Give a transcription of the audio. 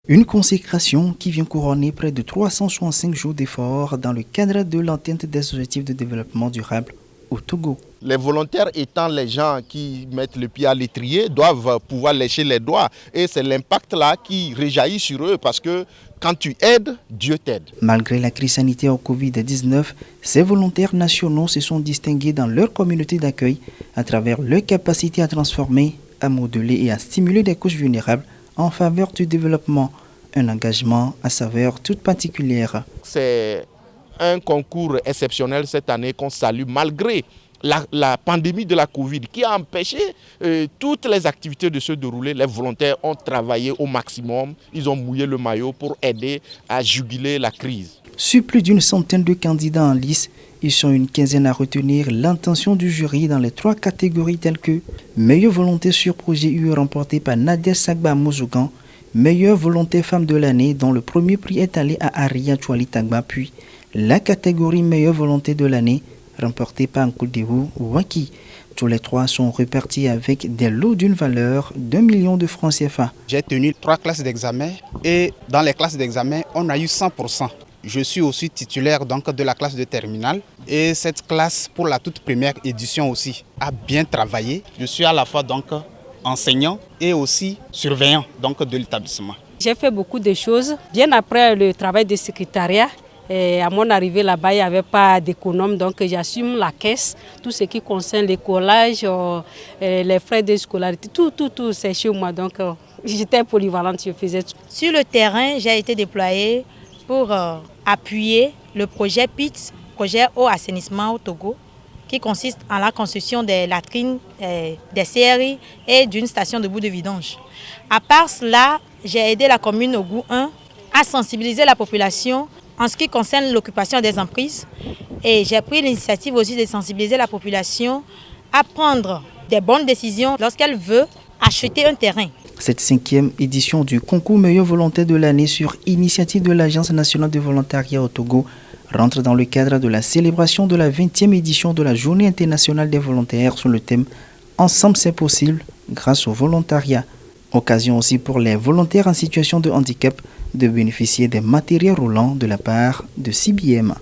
Une consécration qui vient couronner près de 365 jours d'efforts dans le cadre de l'atteinte des objectifs de développement durable au Togo. Les volontaires étant les gens qui mettent le pied à l'étrier doivent pouvoir lécher les doigts. Et c'est l'impact là qui réjaillit sur eux parce que quand tu aides, Dieu t'aide. Malgré la crise sanitaire au Covid-19, ces volontaires nationaux se sont distingués dans leur communauté d'accueil à travers leur capacité à transformer, à modeler et à stimuler des couches vulnérables en faveur du développement. Un engagement à saveur toute particulière. C'est un concours exceptionnel cette année qu'on salue malgré la pandémie de la Covid qui a empêché toutes les activités de se dérouler. Les volontaires ont travaillé au maximum, ils ont mouillé le maillot pour aider à juguler la crise. Sur plus d'une centaine de candidats en lice, ils sont une quinzaine à retenir l'intention du jury dans les 3 catégories telles que meilleure volonté sur projet UE remporté par Nadia Sagba Mozougan, meilleure volonté femme de l'année dont le premier prix est allé à Aria Chouali Tagba, puis la catégorie meilleure volonté de l'année remportée par Nkoudéou Waki. Tous les 3 sont repartis avec des lots d'une valeur d'1 million de francs CFA. J'ai tenu 3 classes d'examen et dans les classes d'examen, on a eu 100%. Je suis aussi titulaire donc de la classe de terminale et cette classe pour la toute première édition aussi a bien travaillé. Je suis à la fois donc enseignant et aussi surveillant donc de l'établissement. J'ai fait beaucoup de choses. Bien après le travail de secrétariat, et à mon arrivée là-bas, il n'y avait pas d'économe, donc j'assume la caisse, tout ce qui concerne les collages, les frais de scolarité, tout c'est chez moi. Donc j'étais polyvalente, je faisais tout. Sur le terrain, j'ai été déployée pour appuyer le projet PITS, projet eau assainissement au Togo, qui consiste en la construction des latrines, des CRI et d'une station de bout de vidange. À part cela, j'ai aidé la commune Ogou 1 à sensibiliser la population en ce qui concerne l'occupation des emprises. Et j'ai pris l'initiative aussi de sensibiliser la population à prendre des bonnes décisions lorsqu'elle veut acheter un terrain. Cette 5e édition du concours meilleur volontaire de l'année sur initiative de l'Agence nationale de volontariat au Togo rentre dans le cadre de la célébration de la 20e édition de la Journée internationale des volontaires sous le thème « Ensemble c'est possible grâce au volontariat ». Occasion aussi pour les volontaires en situation de handicap de bénéficier des matériels roulants de la part de CBM.